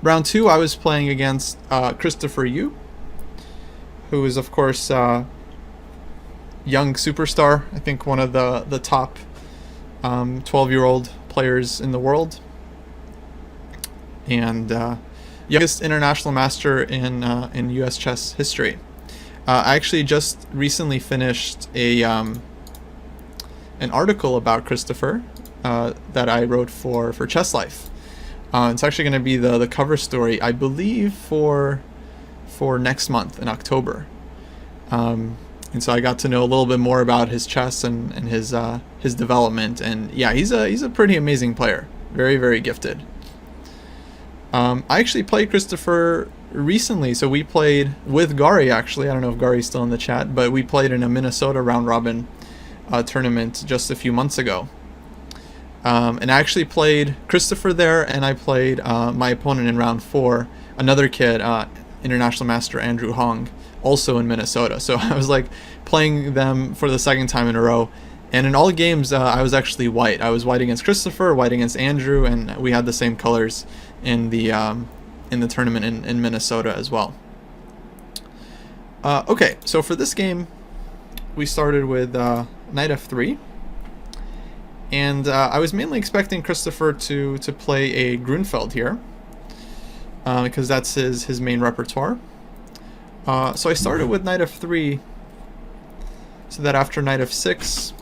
Round 2, I was playing against Christopher Yoo, who is, of course, young superstar. I think one of the top 12-year-old players in the world, and youngest international master in U.S. chess history. I actually just recently finished an article about Christopher that I wrote for Chess Life. It's actually going to be the cover story, I believe, for next month in October. And so I got to know a little bit more about his chess and his development. And yeah, he's a pretty amazing player. Very, very gifted. I actually played Christopher recently. So we played with Gary, actually. I don't know if Gary's still in the chat, but we played in a Minnesota round robin tournament just a few months ago. And I actually played Christopher there, and I played my opponent in round 4, another kid, International Master Andrew Hong, also in Minnesota. So I was like playing them for the second time in a row, and in all games I was actually white. I was white against Christopher, white against Andrew, and we had the same colors in the tournament in Minnesota as well. Okay, so for this game, we started with knight f3. And I was mainly expecting Christopher to play a Grunfeld here, because that's his main repertoire. So I started with knight f3, so that after knight f6,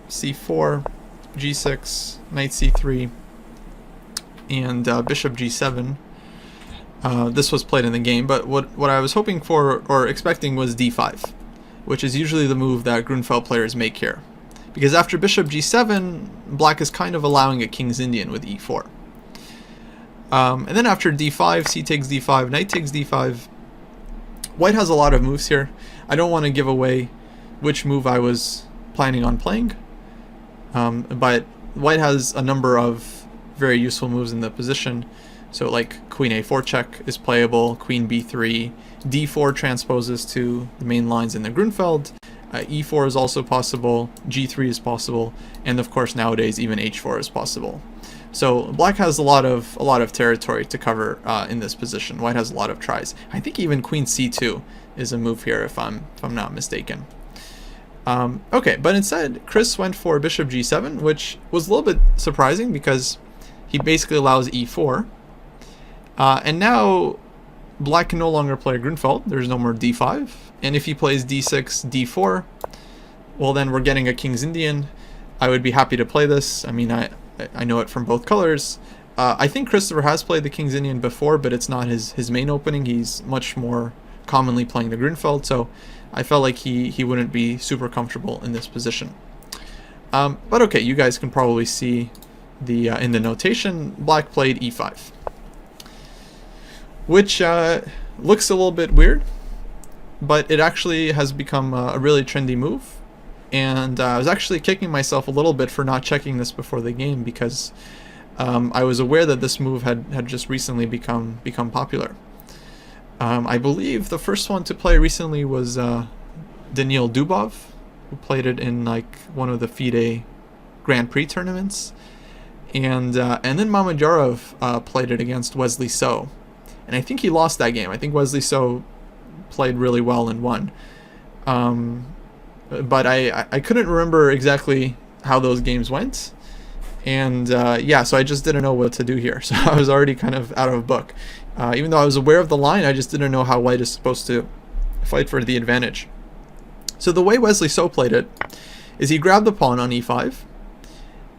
c4, g6, knight c3, and bishop g7, this was played in the game. But what I was hoping for or expecting was d5, which is usually the move that Grunfeld players make here. Because after bishop g7, black is kind of allowing a king's Indian with e4. And then after d5, c takes d5, knight takes d5. White has a lot of moves here. I don't want to give away which move I was planning on playing. But white has a number of very useful moves in the position. So like queen a4 check is playable, queen b3, d4 transposes to the main lines in the Grunfeld. E4 is also possible, G3 is possible, and of course nowadays even H4 is possible. So black has a lot of territory to cover in this position. White has a lot of tries. I think even Queen C2 is a move here, if I'm not mistaken. Okay, but instead Chris went for bishop G7, which was a little bit surprising because he basically allows E4, and now black can no longer play Grunfeld. There's no more D5. And if he plays d6, d4, well then we're getting a king's Indian. I would be happy to play this. I mean, I know it from both colors. I think Christopher has played the king's Indian before, but it's not his main opening. He's much more commonly playing the Grunfeld, so I felt like he wouldn't be super comfortable in this position. But okay, you guys can probably see the in the notation, black played e5, which looks a little bit weird, but it actually has become a really trendy move. And I was actually kicking myself a little bit for not checking this before the game, because I was aware that this move had just recently become popular. I believe the first one to play recently was Daniil Dubov, who played it in like one of the FIDE Grand Prix tournaments, and then Mamedyarov played it against Wesley So, and I think he lost that game. I think Wesley So played really well and won. But I couldn't remember exactly how those games went, and yeah, so I just didn't know what to do here. So I was already kind of out of book. Even though I was aware of the line, I just didn't know how white is supposed to fight for the advantage. So the way Wesley So played it is he grabbed the pawn on e5,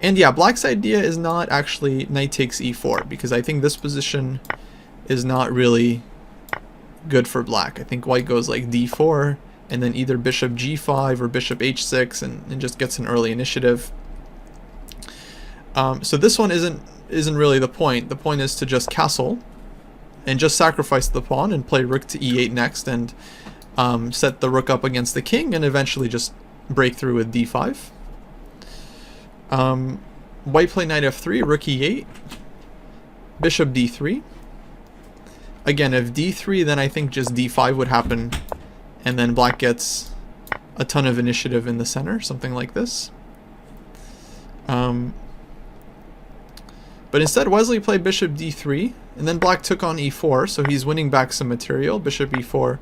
and yeah, black's idea is not actually knight takes e4, because I think this position is not really good for black. I think white goes like d4, and then either bishop g5 or bishop h6, and just gets an early initiative. So this one isn't really the point. The point is to just castle and just sacrifice the pawn and play rook to e8 next, and set the rook up against the king, and eventually just break through with d5. White play knight f3, rook e8, bishop d3. Again, if d3, then I think just d5 would happen, and then black gets a ton of initiative in the center, something like this. But instead, Wesley played bishop d3, and then black took on e4, so he's winning back some material. Bishop e4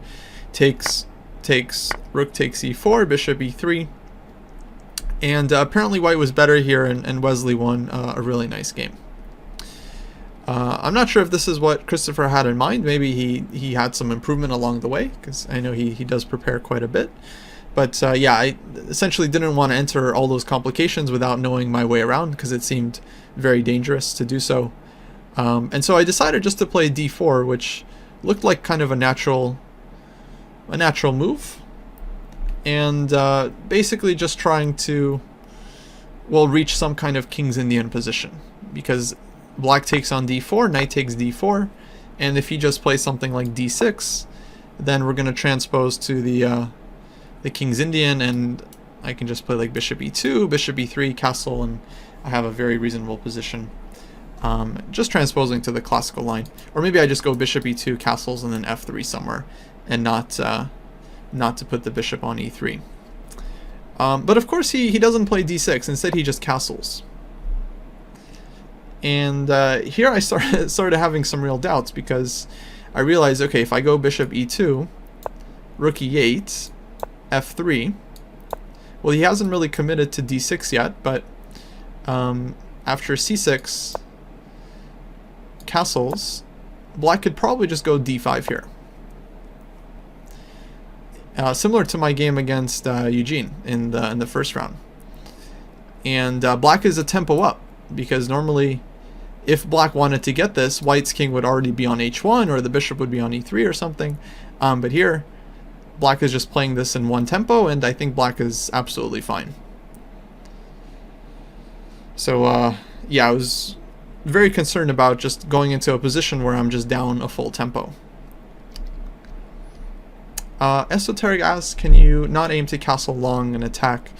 takes, rook takes e4, bishop e3. And apparently white was better here, and Wesley won a really nice game. I'm not sure if this is what Christopher had in mind. Maybe he had some improvement along the way, because I know he does prepare quite a bit. But yeah, I essentially didn't want to enter all those complications without knowing my way around, because it seemed very dangerous to do so. And so I decided just to play d4, which looked like kind of a natural move. And basically just trying to, well, reach some kind of King's Indian position. Because black takes on d4, knight takes d4, and if he just plays something like d6, then we're going to transpose to the King's Indian, and I can just play like bishop e2, bishop e3, castle, and I have a very reasonable position. Just transposing to the classical line. Or maybe I just go bishop e2, castles, and then f3 somewhere, and not to put the bishop on e3. But of course he doesn't play d6, instead he just castles. And here I started having some real doubts, because I realized, okay, if I go bishop e2, rook e8, f3, well, he hasn't really committed to d6 yet, but after c6 castles, black could probably just go d5 here. Similar to my game against Eugene in the first round. And black is a tempo up, because normally if black wanted to get this, white's king would already be on h1, or the bishop would be on e3 or something. But here, black is just playing this in one tempo, and I think black is absolutely fine. So yeah, I was very concerned about just going into a position where I'm just down a full tempo. Esoteric asks, can you not aim to castle long and attack?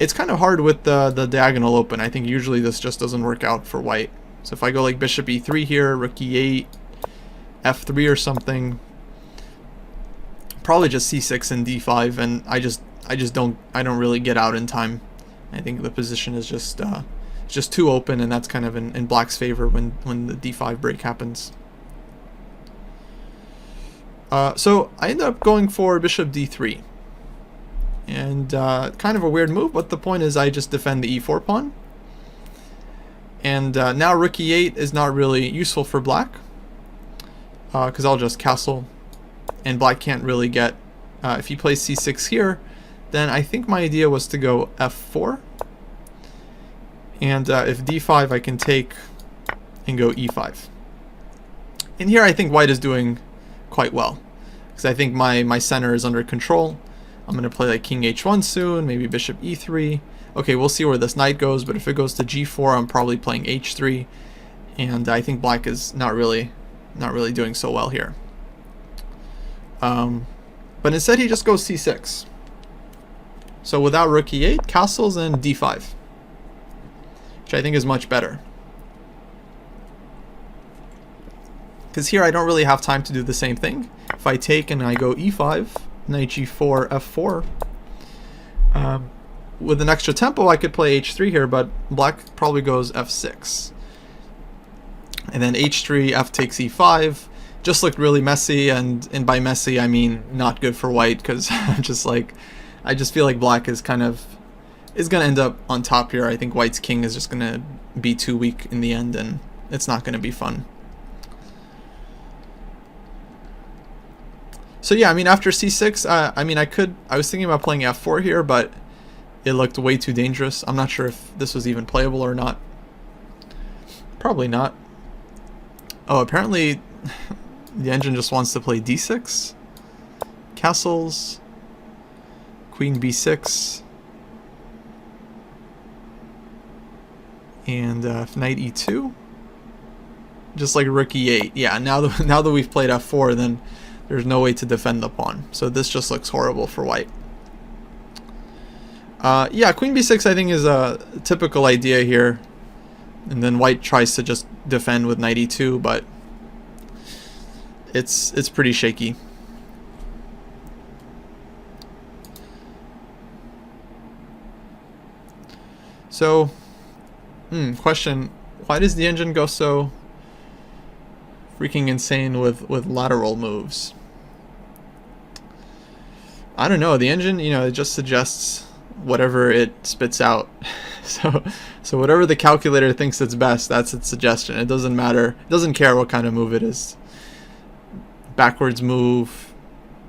It's kind of hard with the diagonal open. I think usually this just doesn't work out for white. So if I go like bishop e3 here, rook e8, f3 or something, probably just c6 and d5, and I don't really get out in time. I think the position is just too open, and that's kind of in black's favor when the d5 break happens. So I ended up going for bishop d3, and kind of a weird move, but the point is I just defend the e4 pawn, and now rook e8 is not really useful for black, because I'll just castle, and black can't really get, if he plays c6 here, then I think my idea was to go f4, and if d5 I can take and go e5. And here I think white is doing quite well, because I think my center is under control. I'm going to play like king h1 soon, maybe bishop e3. Okay, we'll see where this knight goes, but if it goes to g4, I'm probably playing h3, and I think black is not really doing so well here. But instead he just goes c6. So without rook e8, castles, and d5, which I think is much better. Because here I don't really have time to do the same thing. If I take and I go e5, knight g4, f4, with an extra tempo I could play h3 here, but black probably goes f6. And then h3, f takes e5. Just looked really messy, and by messy I mean not good for white, because I just feel like black is going to end up on top here. I think white's king is just going to be too weak in the end, and it's not going to be fun. So yeah, I mean, after c6, I was thinking about playing f4 here, but it looked way too dangerous. I'm not sure if this was even playable or not. Probably not. Oh, apparently the engine just wants to play d6, castles, queen b6, and knight e2, just like rook e8. Yeah, now that we've played f4, then there's no way to defend the pawn. So this just looks horrible for white. Yeah, queen b6 I think is a typical idea here. And then white tries to just defend with knight e2, but it's pretty shaky. So Question: why does the engine go so freaking insane with lateral moves? I don't know. The engine, it just suggests whatever it spits out. So whatever the calculator thinks it's best, that's its suggestion. It doesn't matter. It doesn't care what kind of move it is. Backwards move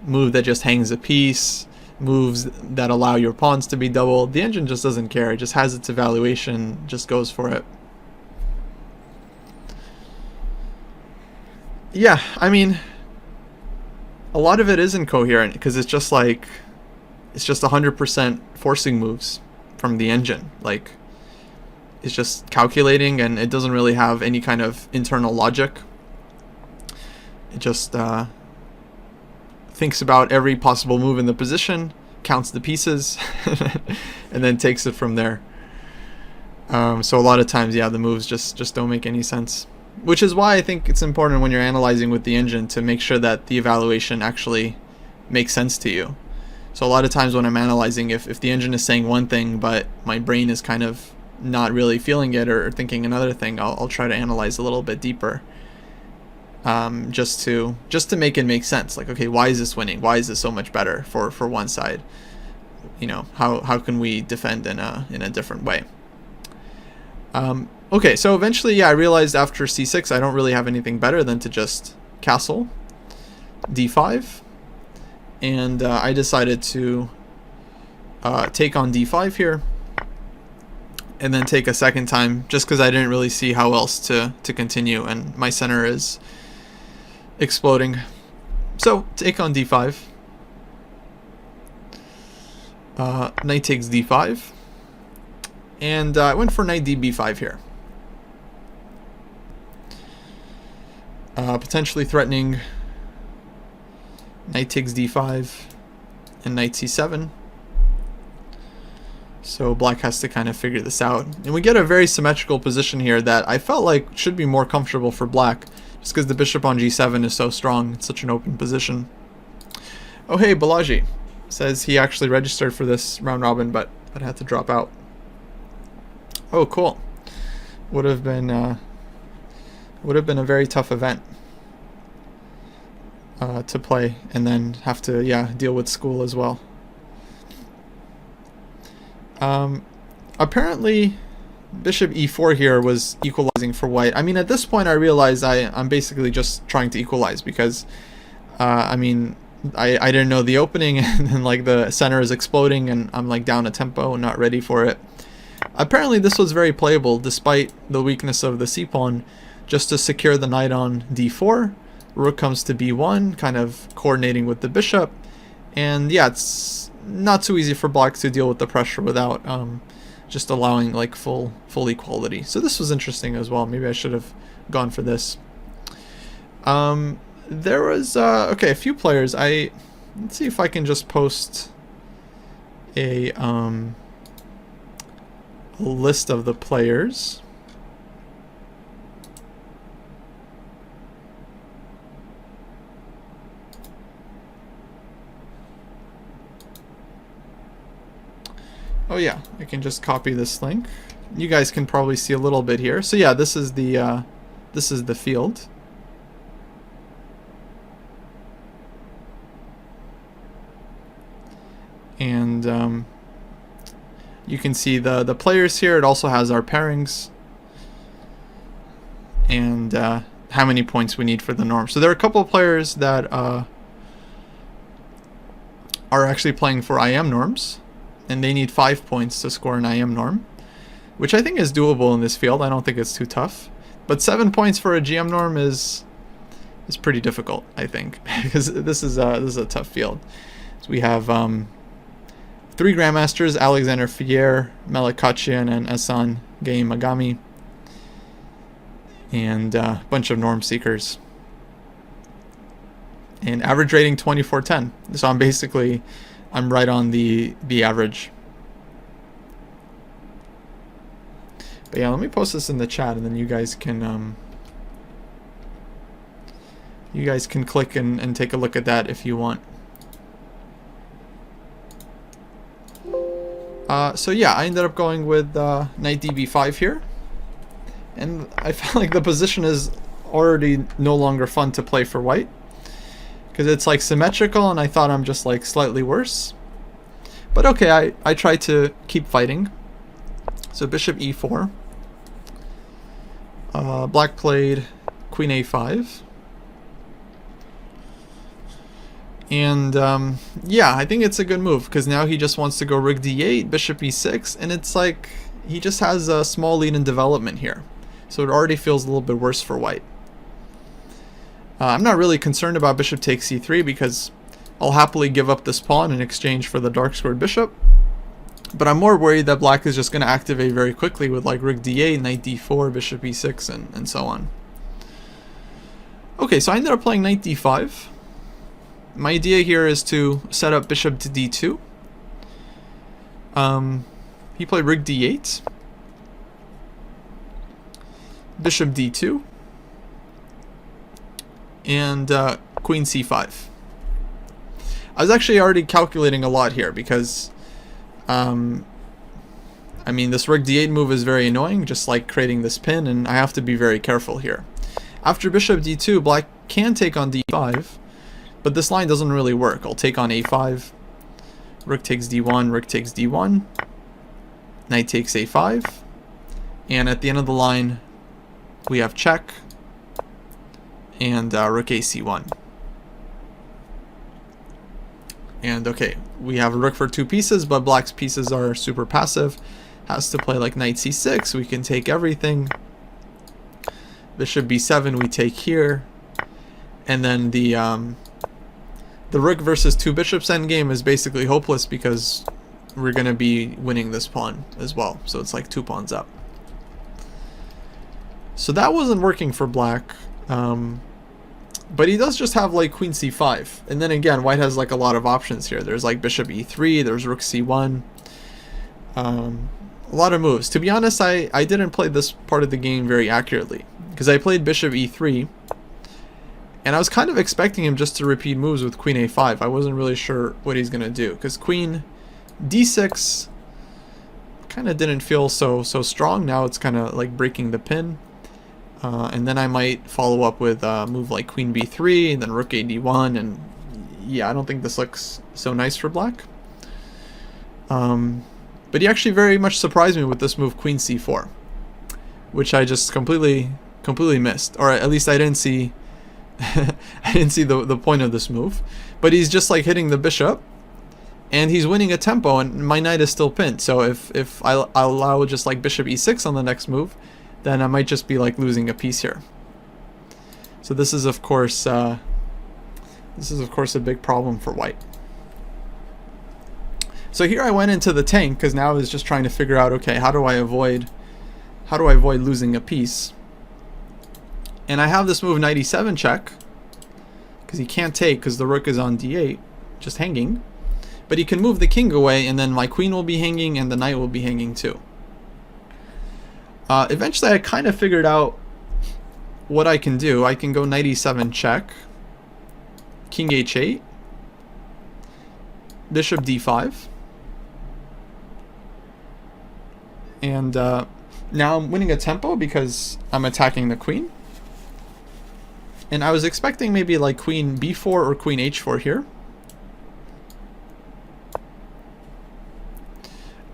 that just hangs a piece, moves that allow your pawns to be doubled. The engine just doesn't care. It just has its evaluation, just goes for it. Yeah, I mean, a lot of it is incoherent because it's just 100% forcing moves from the engine. Like, it's just calculating, and it doesn't really have any kind of internal logic. It just thinks about every possible move in the position, counts the pieces, and then takes it from there. So a lot of times, yeah, the moves just don't make any sense. Which is why I think it's important when you're analyzing with the engine to make sure that the evaluation actually makes sense to you. So a lot of times when I'm analyzing, if the engine is saying one thing, but my brain is kind of not really feeling it or thinking another thing, I'll try to analyze a little bit deeper. Just to make it make sense. Like, okay, why is this winning? Why is this so much better for one side? How can we defend in a different way? Okay, so eventually, yeah, I realized after c6 I don't really have anything better than to just castle d5, and I decided to take on d5 here, and then take a second time, just because I didn't really see how else to continue, and my center is exploding. So take on d5, knight takes d5, and I went for knight db5 here. Potentially threatening knight takes d5 and knight c7. So black has to kind of figure this out. And we get a very symmetrical position here that I felt like should be more comfortable for black, just because the bishop on g7 is so strong. It's such an open position. Oh hey, Balaji says he actually registered for this round robin, but had to drop out. Oh cool. Would have been a very tough event to play, and then have to deal with school as well. Apparently bishop e4 here was equalizing for white. I mean, at this point I realized I'm basically just trying to equalize, because I didn't know the opening, and then like the center is exploding and I'm like down a tempo and not ready for it. Apparently this was very playable despite the weakness of the c-pawn, just to secure the knight on d4. Rook comes to b1, kind of coordinating with the bishop, and yeah, it's not too easy for black to deal with the pressure without just allowing like full equality. So this was interesting as well. Maybe I should have gone for this. There was okay, a few players. Let's see if I can just post a list of the players. Oh yeah, I can just copy this link. You guys can probably see a little bit here. So yeah, this is the field. And you can see the players here. It also has our pairings and how many points we need for the norm. So there are a couple of players that are actually playing for IM norms, and they need 5 points to score an IM norm, which I think is doable in this field. I don't think it's too tough. But 7 points for a GM norm is pretty difficult, I think, because this is a tough field. So we have 3 grandmasters: Alexander Fier, Melikachian, and Ehsan Magami, and a bunch of norm seekers. And average rating 2410. So I'm right on the average. But yeah, let me post this in the chat, and then you guys can click and take a look at that if you want. So yeah, I ended up going with knight db5 here. And I feel like the position is already no longer fun to play for white, because it's like symmetrical, and I thought I'm just like slightly worse. But okay, I try to keep fighting. So bishop e4. Black played queen a5. And yeah, I think it's a good move, because now he just wants to go rook d8, bishop e6, and it's like he just has a small lead in development here. So it already feels a little bit worse for white. I'm not really concerned about bishop takes c3, because I'll happily give up this pawn in exchange for the dark squared bishop. But I'm more worried that black is just going to activate very quickly with like rook d8, knight d4, bishop e6, and so on. Okay, so I ended up playing knight d5. My idea here is to set up bishop to d2. He played rook d8, bishop d2, and queen c5. I was actually already calculating a lot here, because I mean, this rook d8 move is very annoying, just like creating this pin, and I have to be very careful here. After bishop d2, black can take on d5, but this line doesn't really work. I'll take on a5, rook takes d1, rook takes d1, knight takes a5, and at the end of the line we have check, and rook ac1. And okay, we have a rook for 2 pieces, but black's pieces are super passive. Has to play like knight c6, we can take everything. Bishop b7 we take here, and then the rook versus 2 bishops endgame is basically hopeless, because we're going to be winning this pawn as well. So it's like 2 pawns up. So that wasn't working for black. But he does just have like queen c5. And then again, white has like a lot of options here. There's like bishop e3, there's rook c1. A lot of moves. To be honest, I didn't play this part of the game very accurately, because I played bishop e3. And I was kind of expecting him just to repeat moves with queen a5. I wasn't really sure what he's going to do, because queen d6 kind of didn't feel so strong. Now it's kind of like breaking the pin. And then I might follow up with a move like queen b3, and then rook a d1, and yeah, I don't think this looks so nice for black. But he actually very much surprised me with this move queen c4, which I just completely missed, or at least I didn't see I didn't see the point of this move. But he's just like hitting the bishop, and he's winning a tempo, and my knight is still pinned. So if I allow just like bishop e6 on the next move, then I might just be like losing a piece here. So this is of course a big problem for white. So here I went into the tank, because now I was just trying to figure out, okay, how do I avoid losing a piece? And I have this move knight e7 check, because he can't take, because the rook is on d8, just hanging. But he can move the king away, and then my queen will be hanging, and the knight will be hanging too. Eventually I kind of figured out what I can do. I can go knight e7 check, king h8, bishop d5, and now I'm winning a tempo because I'm attacking the queen. And I was expecting maybe like queen b4 or queen h4 here.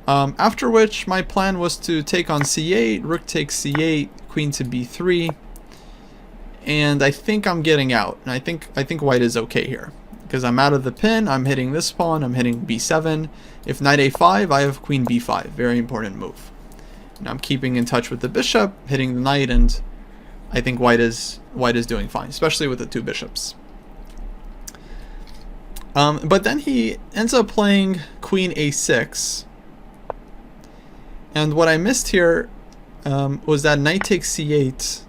After which my plan was to take on c8, rook takes c8, queen to b3, and I think I'm getting out. And I think white is okay here, because I'm out of the pin. I'm hitting this pawn. I'm hitting b7. If knight a5, I have queen b5. Very important move. And I'm keeping in touch with the bishop, hitting the knight, and I think white is doing fine, especially with the 2 bishops. But then he ends up playing queen a6. And what I missed here was that knight takes c8.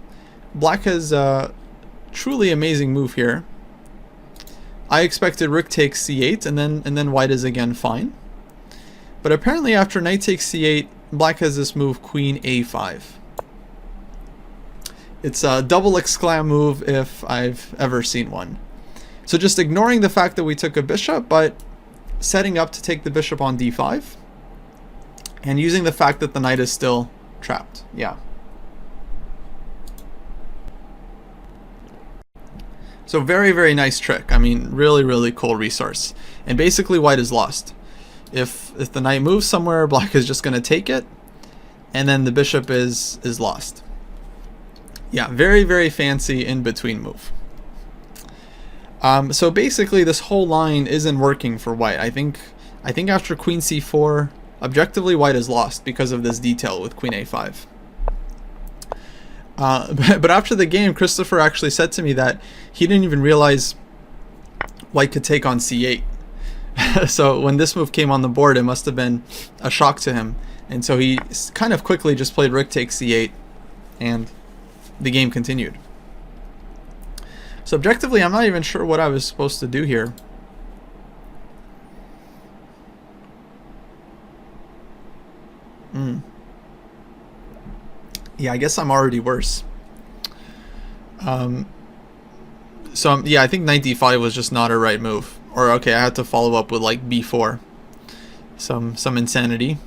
Black has a truly amazing move here. I expected rook takes c8, and then white is again fine. But apparently after knight takes c8, black has this move queen a5. It's a double exclam move if I've ever seen one. So just ignoring the fact that we took a bishop, but setting up to take the bishop on d5. And using the fact that the knight is still trapped. Yeah. So very, very nice trick. I mean, really, really cool resource. And basically white is lost. If the knight moves somewhere, black is just going to take it, and then the bishop is lost. Yeah, very, very fancy in-between move. So basically this whole line isn't working for white. I think after queen c4, objectively white is lost because of this detail with queen a5. But after the game, Christopher actually said to me that he didn't even realize white could take on c8. So when this move came on the board, it must have been a shock to him. And so he kind of quickly just played rook takes c8, and the game continued. So objectively, I'm not even sure what I was supposed to do here. Yeah, I guess I'm already worse. Yeah, I think knight d5 was just not a right move. Or okay, I had to follow up with like b4. Some insanity.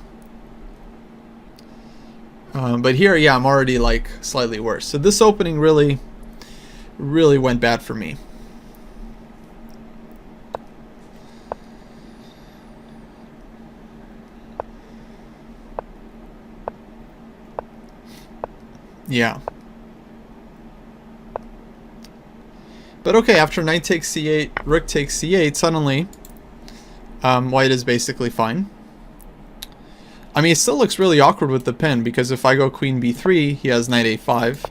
But here, yeah, I'm already like slightly worse. So this opening really went bad for me. Yeah. But okay, after knight takes c8, rook takes c8, suddenly white is basically fine. I mean, it still looks really awkward with the pin, because if I go queen b3, he has knight a5.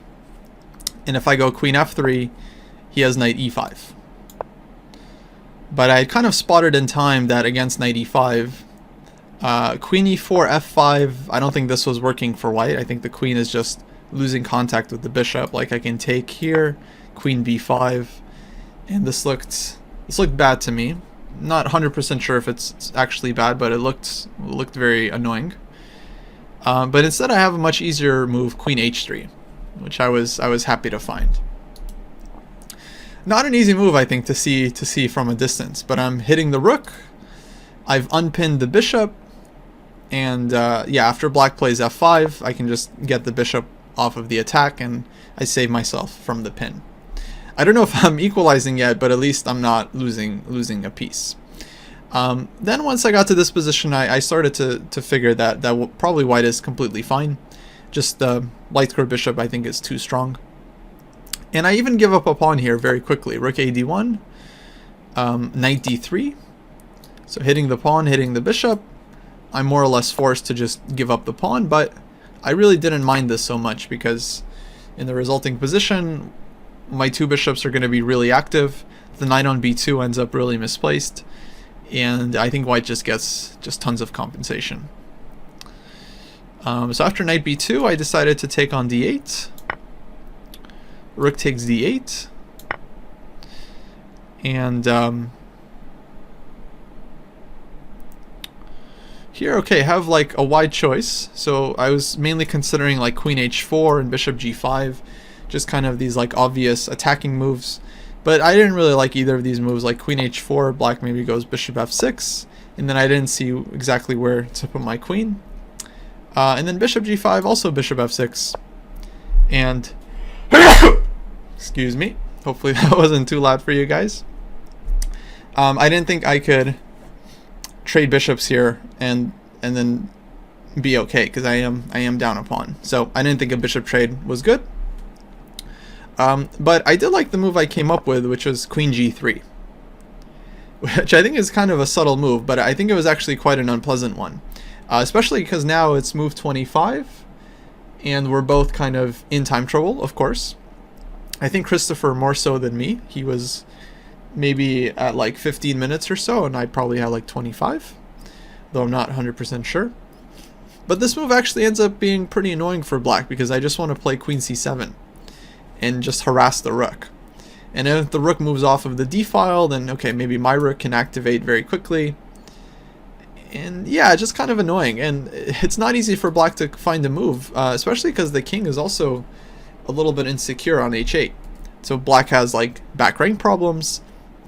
And if I go queen f3, he has knight e5. But I kind of spotted in time that against knight e5, queen e4, f5, I don't think this was working for white. I think the queen is just losing contact with the bishop. Like I can take here, queen b5, and this looked bad to me. Not 100% sure if it's actually bad, but it looked very annoying. But instead I have a much easier move, queen h3, which I was happy to find. Not an easy move, I think, to see from a distance, but I'm hitting the rook. I've unpinned the bishop, and yeah, after black plays f5, I can just get the bishop off of the attack, and I save myself from the pin. I don't know if I'm equalizing yet, but at least I'm not losing a piece. Then once I got to this position, I started to figure that probably white is completely fine. Just the light square bishop, I think, is too strong. And I even give up a pawn here very quickly. Rook a d1, knight d3. So hitting the pawn, hitting the bishop. I'm more or less forced to just give up the pawn, but I really didn't mind this so much, because in the resulting position, my two bishops are going to be really active. The knight on b2 ends up really misplaced, and I think white just gets tons of compensation. So after knight b2, I decided to take on d8. Rook takes d8, and here, okay, have like a wide choice. So I was mainly considering like queen h4 and bishop g5, just kind of these like obvious attacking moves. But I didn't really like either of these moves. Like queen h4, black maybe goes bishop f6, and then I didn't see exactly where to put my queen. And then bishop g5, also bishop f6, and excuse me, hopefully that wasn't too loud for you guys. I didn't think I could trade bishops here and then be okay, because I am down a pawn. So I didn't think a bishop trade was good. But I did like the move I came up with, which was queen g3, which I think is kind of a subtle move, but I think it was actually quite an unpleasant one, especially because now it's move 25, and we're both kind of in time trouble, of course. I think Christopher more so than me. He was maybe at like 15 minutes or so, and I probably had like 25, though I'm not 100% sure. But this move actually ends up being pretty annoying for black, because I just want to play queen c7 and just harass the rook. And if the rook moves off of the d file, then okay, maybe my rook can activate very quickly. And yeah, just kind of annoying. And it's not easy for black to find a move, especially because the king is also a little bit insecure on h8. So black has like back rank problems.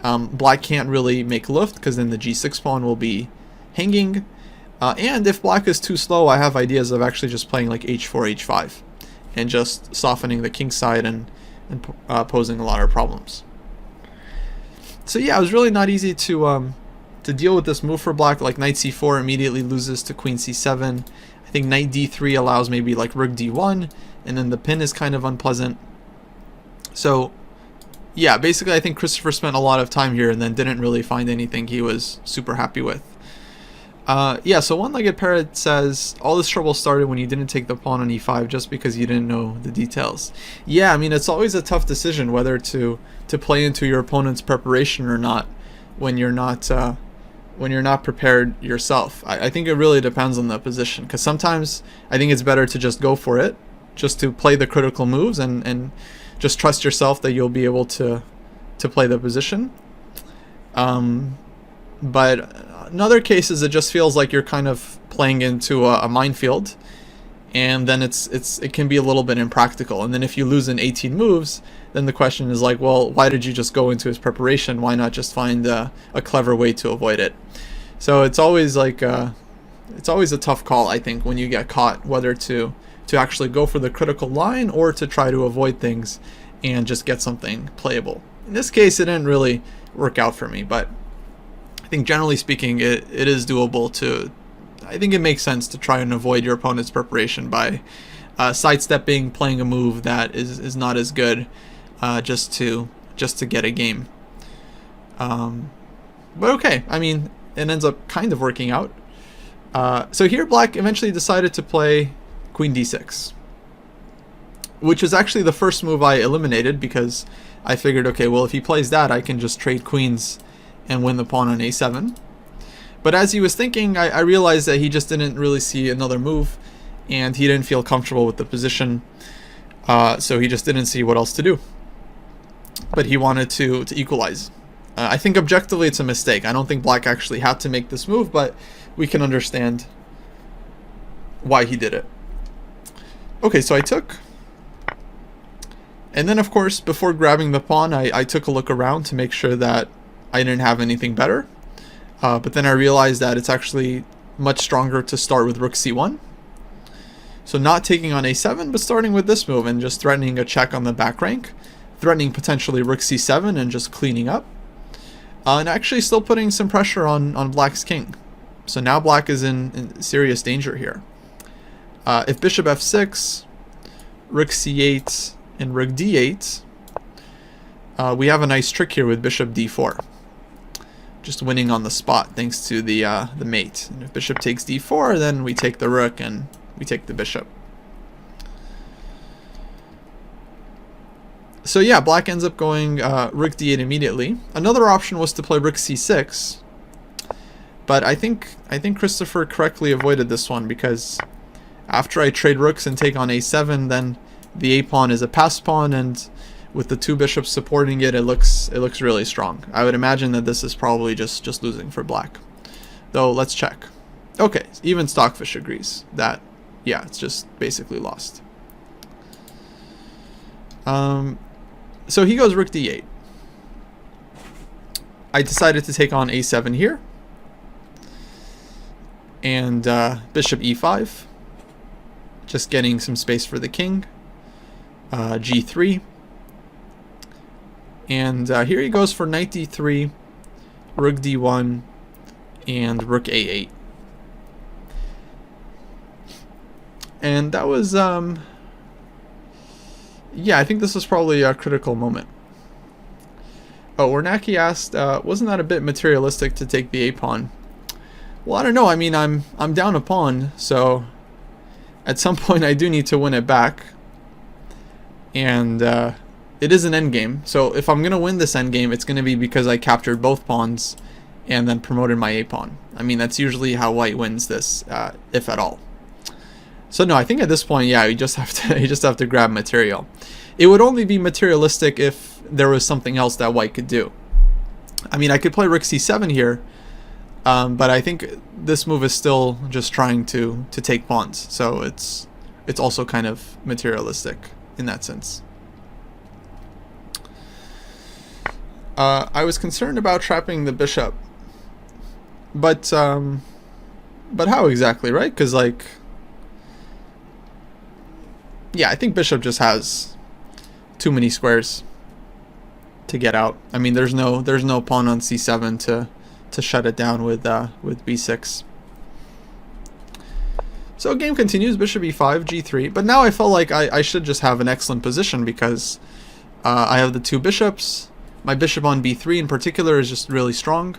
Black can't really make luft, because then the g6 pawn will be hanging. And if black is too slow, I have ideas of actually just playing like h4, h5, and just softening the king side and posing a lot of problems. So yeah, it was really not easy to deal with this move for black. Like knight c4 immediately loses to queen c7. I think knight d3 allows maybe like rook d1, and then the pin is kind of unpleasant. So yeah, basically I think Christopher spent a lot of time here and then didn't really find anything he was super happy with. Yeah, so One-Legged Parrot says, all this trouble started when you didn't take the pawn on e5 just because you didn't know the details. Yeah, I mean, it's always a tough decision whether to play into your opponent's preparation or not when you're not prepared yourself. I think it really depends on the position, because sometimes I think it's better to just go for it, just to play the critical moves and just trust yourself that you'll be able to play the position. But in other cases, it just feels like you're kind of playing into a minefield, and then it can be a little bit impractical. And then if you lose in 18 moves, then the question is like, well, why did you just go into his preparation? Why not just find a clever way to avoid it? So it's always like it's always a tough call, I think, when you get caught, whether to actually go for the critical line or to try to avoid things and just get something playable. In this case, it didn't really work out for me, but I think generally speaking, it is doable to. I think it makes sense to try and avoid your opponent's preparation by sidestepping, playing a move that is not as good, just to get a game. But okay, I mean, it ends up kind of working out. So here, black eventually decided to play queen d6, which was actually the first move I eliminated, because I figured, okay, well, if he plays that, I can just trade queens and win the pawn on a7. But as he was thinking, I realized that he just didn't really see another move, and he didn't feel comfortable with the position, so he just didn't see what else to do. But he wanted to equalize. I think objectively it's a mistake. I don't think black actually had to make this move, but we can understand why he did it. Okay, so I took. And then, of course, before grabbing the pawn, I took a look around to make sure that I didn't have anything better. But then I realized that it's actually much stronger to start with rook c1. So not taking on a7, but starting with this move and just threatening a check on the back rank, threatening potentially rook c7 and just cleaning up. And actually still putting some pressure on black's king. So now black is in serious danger here. If bishop f6, rook c8, and rook d8, we have a nice trick here with bishop d4. Just winning on the spot thanks to the mate. And if bishop takes d4, then we take the rook and we take the bishop. So yeah, black ends up going rook d8 immediately. Another option was to play rook c6, but I think Christopher correctly avoided this one, because after I trade rooks and take on a7, then the a pawn is a passed pawn, and with the two bishops supporting it, it looks really strong. I would imagine that this is probably just losing for black. Though, let's check. Okay, even Stockfish agrees that, yeah, it's just basically lost. So he goes rook d8. I decided to take on a7 here. And bishop e5. Just getting some space for the king. G3. And here he goes for knight d3, rook d1, and rook a8. And that was, yeah, I think this was probably a critical moment. Oh, Wernacki asked, wasn't that a bit materialistic to take the a-pawn? Well, I don't know. I mean, I'm down a pawn, so at some point I do need to win it back. And it is an endgame, so if I'm going to win this endgame, it's going to be because I captured both pawns and then promoted my a-pawn. I mean, that's usually how white wins this, if at all. So no, I think at this point, yeah, you just have to grab material. It would only be materialistic if there was something else that white could do. I mean, I could play rook c7 here, but I think this move is still just trying to take pawns, so it's also kind of materialistic in that sense. I was concerned about trapping the bishop, but how exactly, right? Because, like, yeah, I think bishop just has too many squares to get out. I mean, there's no pawn on c7 to shut it down with b6. So game continues, bishop e5, g3. But now I felt like I should just have an excellent position because I have the two bishops. My bishop on b3 in particular is just really strong.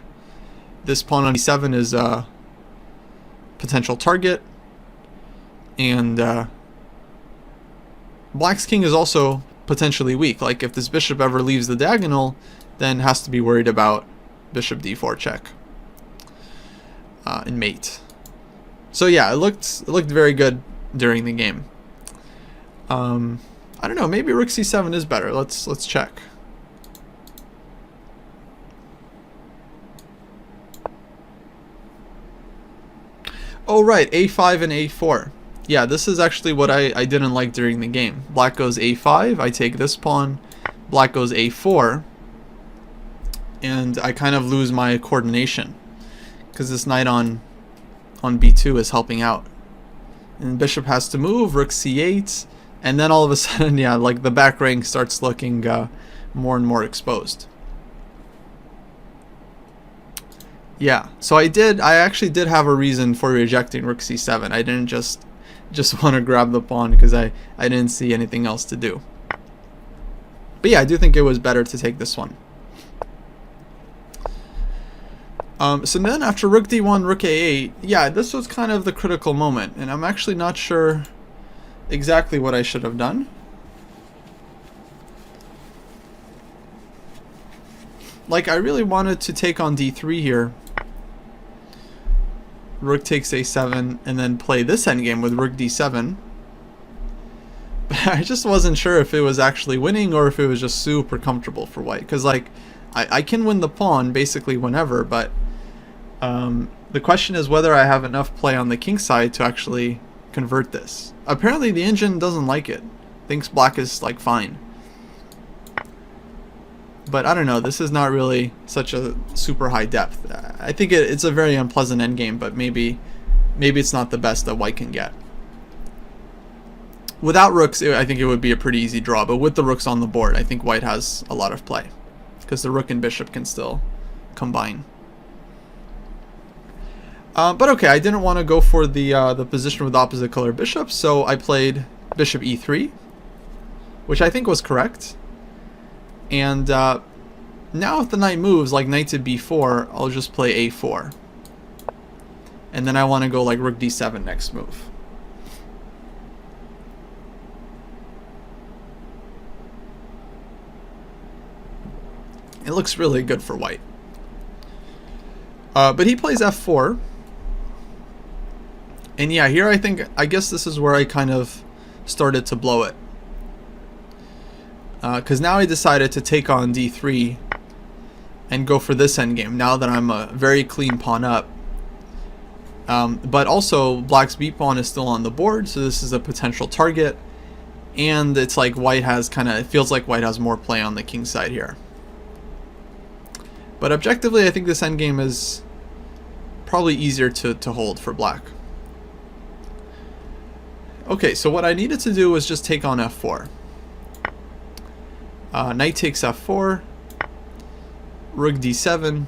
This pawn on e7 is a potential target. And black's king is also potentially weak. Like if this bishop ever leaves the diagonal, then has to be worried about bishop d4 check and mate. So yeah, it looked very good during the game. I don't know, maybe rook c7 is better. Let's check. Oh right, a5 and a4. Yeah, this is actually what I didn't like during the game. Black goes a5, I take this pawn. Black goes a4, and I kind of lose my coordination because this knight on b2 is helping out. And bishop has to move, rook c8, and then all of a sudden, yeah, like the back rank starts looking more and more exposed. Yeah, so I actually did have a reason for rejecting rook c7. I didn't just want to grab the pawn because I didn't see anything else to do. But yeah, I do think it was better to take this one. So then after rook d1, rook a8, yeah, this was kind of the critical moment, and I'm actually not sure exactly what I should have done. Like, I really wanted to take on d3 here. Rook takes a7, and then play this endgame with rook d7. But I just wasn't sure if it was actually winning or if it was just super comfortable for white. Because, like, I can win the pawn basically whenever, but the question is whether I have enough play on the king side to actually convert this. Apparently the engine doesn't like it. Thinks black is, like, fine. But I don't know, this is not really such a super high depth. I think it's a very unpleasant endgame, but maybe it's not the best that white can get. Without rooks, I think it would be a pretty easy draw, but with the rooks on the board, I think white has a lot of play. Because the rook and bishop can still combine. But okay, I didn't want to go for the position with opposite color bishops, so I played bishop e3, which I think was correct. And now if the knight moves, like knight to b4, I'll just play a4. And then I want to go like rook d7 next move. It looks really good for white. But he plays f4. And yeah, here I guess this is where I kind of started to blow it. Because now I decided to take on d3 and go for this endgame now that I'm a very clean pawn up. But also black's b pawn is still on the board, so this is a potential target. And it's like white has it feels like white has more play on the king side here. But objectively, I think this endgame is probably easier to hold for black. Okay, so what I needed to do was just take on f4. Knight takes f4, rook d7,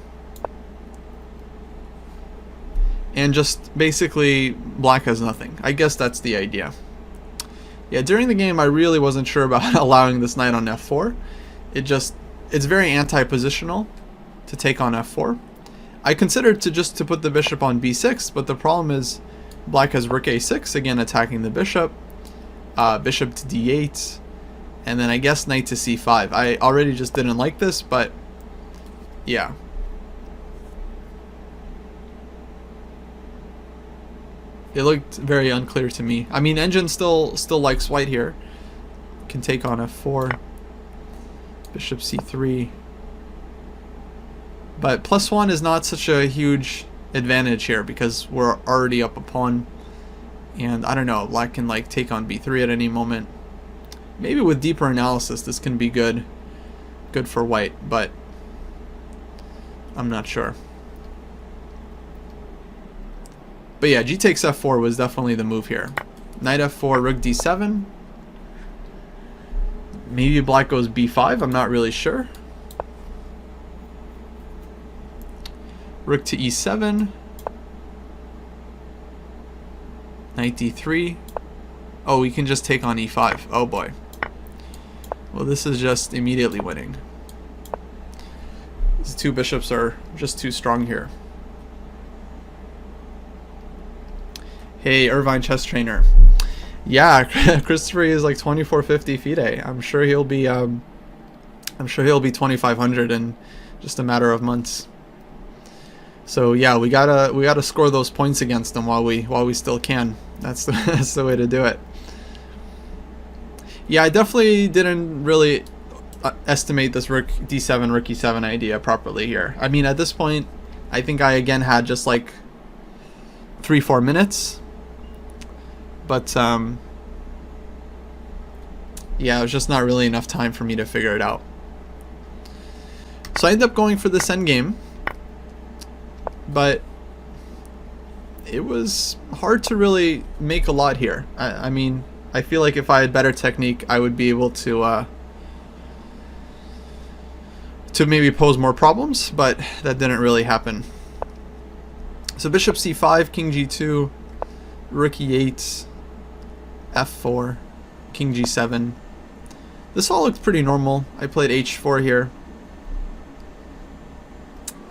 and just basically black has nothing. I guess that's the idea. Yeah, during the game I really wasn't sure about allowing this knight on f4. It's very anti-positional to take on f4. I considered to put the bishop on b6, but the problem is black has rook a6, again attacking the bishop, bishop to d8, and then I guess knight to c5. I already just didn't like this, but yeah. It looked very unclear to me. I mean, engine still likes white here. Can take on f4, bishop c3. But +1 is not such a huge advantage here because we're already up a pawn. And I don't know, black can like take on b3 at any moment. Maybe with deeper analysis this can be good for white, but I'm not sure. But yeah, g takes f4 was definitely the move here. Knight f4, rook d7. Maybe black goes b5, I'm not really sure. Rook to e7. Knight d3. Oh, we can just take on e5. Oh boy. Well, this is just immediately winning. These two bishops are just too strong here. Hey, Irvine chess trainer. Yeah, Christopher is like 2450 FIDE. I'm sure he'll be 2500 in just a matter of months. So yeah, we gotta score those points against them while we still can. That's the way to do it. Yeah, I definitely didn't really estimate this rook d7, rook e7 idea properly here. I mean, at this point, I think I again had just like 3-4 minutes. But yeah, it was just not really enough time for me to figure it out. So I ended up going for this endgame, but it was hard to really make a lot here. I mean, I feel like if I had better technique, I would be able to maybe pose more problems, but that didn't really happen. So bishop c5, king g2, rook e8, f4, king g7. This all looked pretty normal. I played h4 here.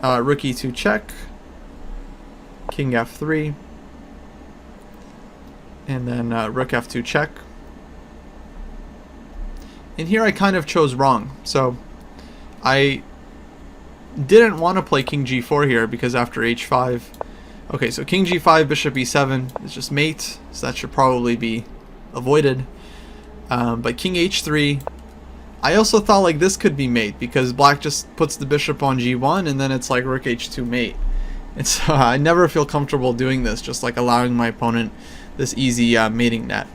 Rook e2 check, king f3, and then rook f2 check. And here I kind of chose wrong. So I didn't want to play king g4 here because after h5. Okay, so king g5, bishop e7 is just mate, so that should probably be avoided. But king h3, I also thought like this could be mate because black just puts the bishop on g1 and then it's like rook h2 mate. And so I never feel comfortable doing this, just like allowing my opponent this easy mating net.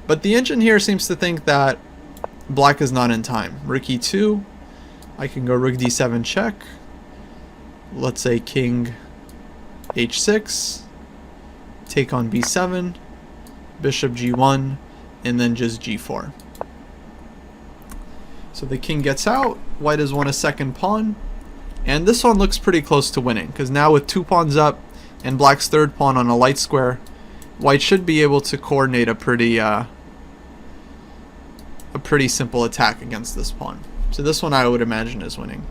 But the engine here seems to think that black is not in time. Rook e2, I can go rook d7 check. Let's say king h6, take on b7, bishop g1, and then just g4. So the king gets out, white has won a second pawn, and this one looks pretty close to winning, because now with 2 pawns up and black's third pawn on a light square, white should be able to coordinate a pretty simple attack against this pawn. So this one I would imagine is winning.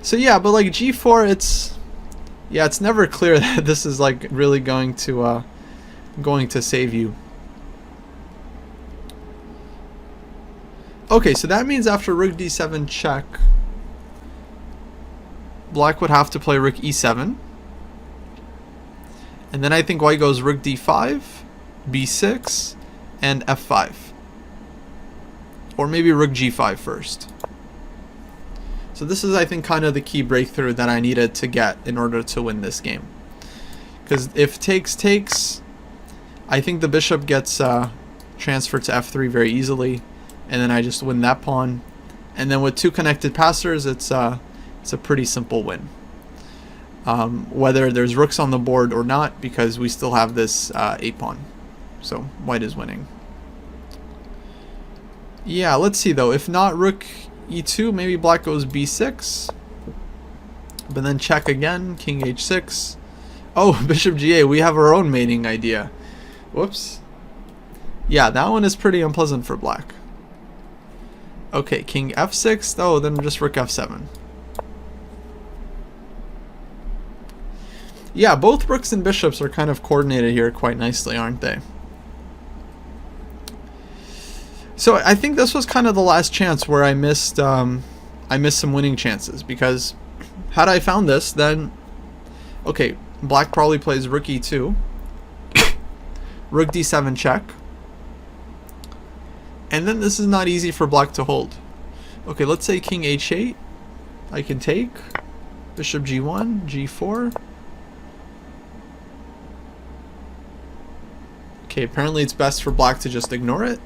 So yeah, but like g4, it's never clear that this is like really going to save you. Okay, so that means after rook d7 check, black would have to play rook e7. And then I think white goes rook d5, b6, and f5. Or maybe rook g5 first. So this is, I think, kind of the key breakthrough that I needed to get in order to win this game. Because if takes, I think the bishop gets transferred to f3 very easily, and then I just win that pawn. And then with 2 connected passers, it's a pretty simple win. Whether there's rooks on the board or not, because we still have this a-pawn. So white is winning. Yeah, let's see though. If not rook e2, maybe black goes b6. But then check again, king h6. Oh, bishop ga, we have our own mating idea. Whoops. Yeah, that one is pretty unpleasant for black. Okay, king f6. Oh, then just rook f7. Yeah, both rooks and bishops are kind of coordinated here quite nicely, aren't they? So I think this was kind of the last chance where I missed some winning chances, because had I found this, then okay, black probably plays rook e2, rook d7 check, and then this is not easy for black to hold. Okay, let's say king h8, I can take, bishop g1, g4. Okay, apparently it's best for black to just ignore it.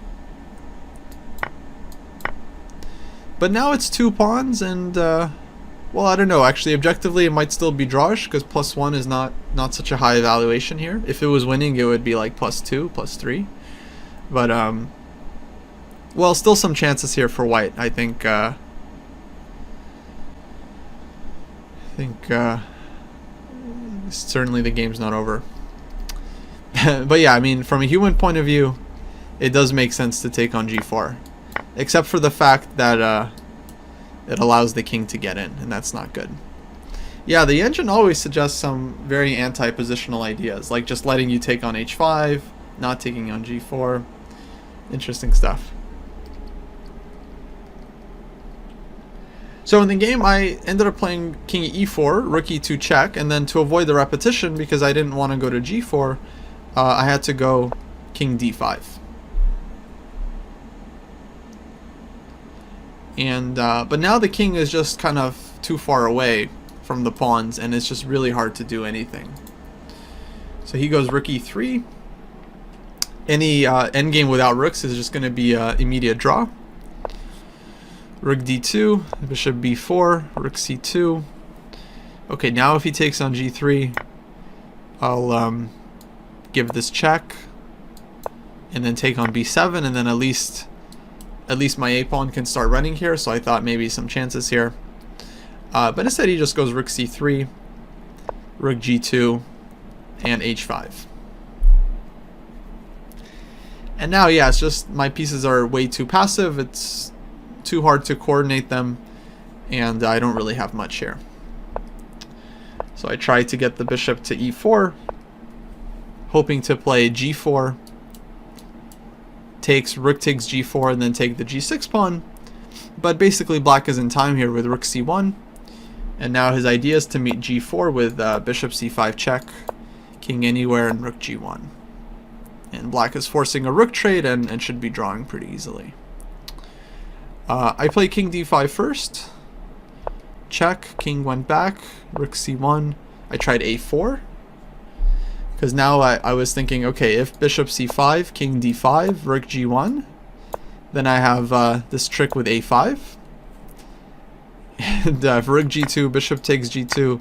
But now it's 2 pawns, and well, I don't know. Actually, objectively, it might still be drawish because +1 is not such a high evaluation here. If it was winning, it would be like +2, +3. But well, still some chances here for white. I think. certainly the game's not over. But yeah, I mean, from a human point of view, it does make sense to take on g4, except for the fact that it allows the king to get in, and that's not good. Yeah, the engine always suggests some very anti-positional ideas, like just letting you take on h5, not taking on g4. Interesting stuff. So in the game, I ended up playing king e4, rook e2 check, and then to avoid the repetition, because I didn't want to go to g4, I had to go king d5. And but now the king is just kind of too far away from the pawns, and it's just really hard to do anything. So he goes rook e3. Any endgame without rooks is just going to be immediate draw. Rook d2, bishop b4, rook c2. Okay, now if he takes on g3, I'll give this check, and then take on b7, and then at least my a pawn can start running here. So I thought maybe some chances here, but instead he just goes rook c3, rook g2, and h5. And now, yeah, it's just my pieces are way too passive. It's too hard to coordinate them, and I don't really have much here. So I try to get the bishop to e4, hoping to play g4, rook takes g4, and then take the g6 pawn. But basically black is in time here with rook c1, and now his idea is to meet g4 with bishop c5 check, king anywhere, and rook g1. And black is forcing a rook trade and should be drawing pretty easily. I play king d5 first. Check, king went back, rook c1. I tried a4. Because now I was thinking, okay, if bishop c5, king d5, rook g1, then I have this trick with a5. And if rook g2, bishop takes g2,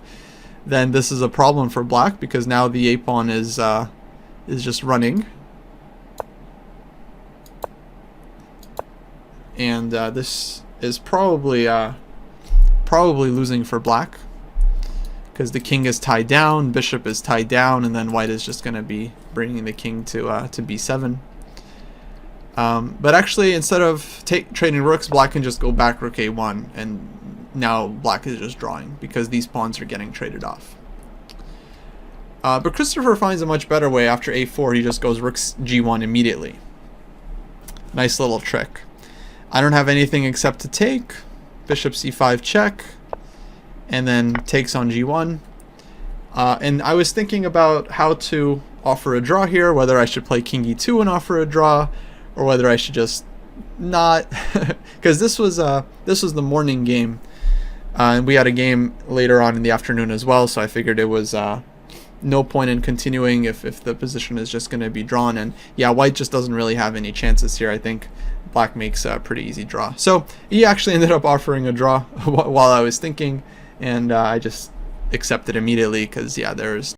then this is a problem for black, because now the a pawn is just running. And this is probably losing for black, because the king is tied down, bishop is tied down, and then white is just going to be bringing the king to b7. But actually, instead of trading rooks, black can just go back rook a1, and now black is just drawing because these pawns are getting traded off. But Christopher finds a much better way. After a4, he just goes rook g1 immediately. Nice little trick. I don't have anything except to take, bishop c5 check, and then takes on g1. And I was thinking about how to offer a draw here, whether I should play king e2 and offer a draw, or whether I should just not, because this was the morning game, and we had a game later on in the afternoon as well, so I figured it was no point in continuing if the position is just going to be drawn. And yeah, white just doesn't really have any chances here. I think black makes a pretty easy draw. So he actually ended up offering a draw while I was thinking, and I just accepted immediately because, yeah, there's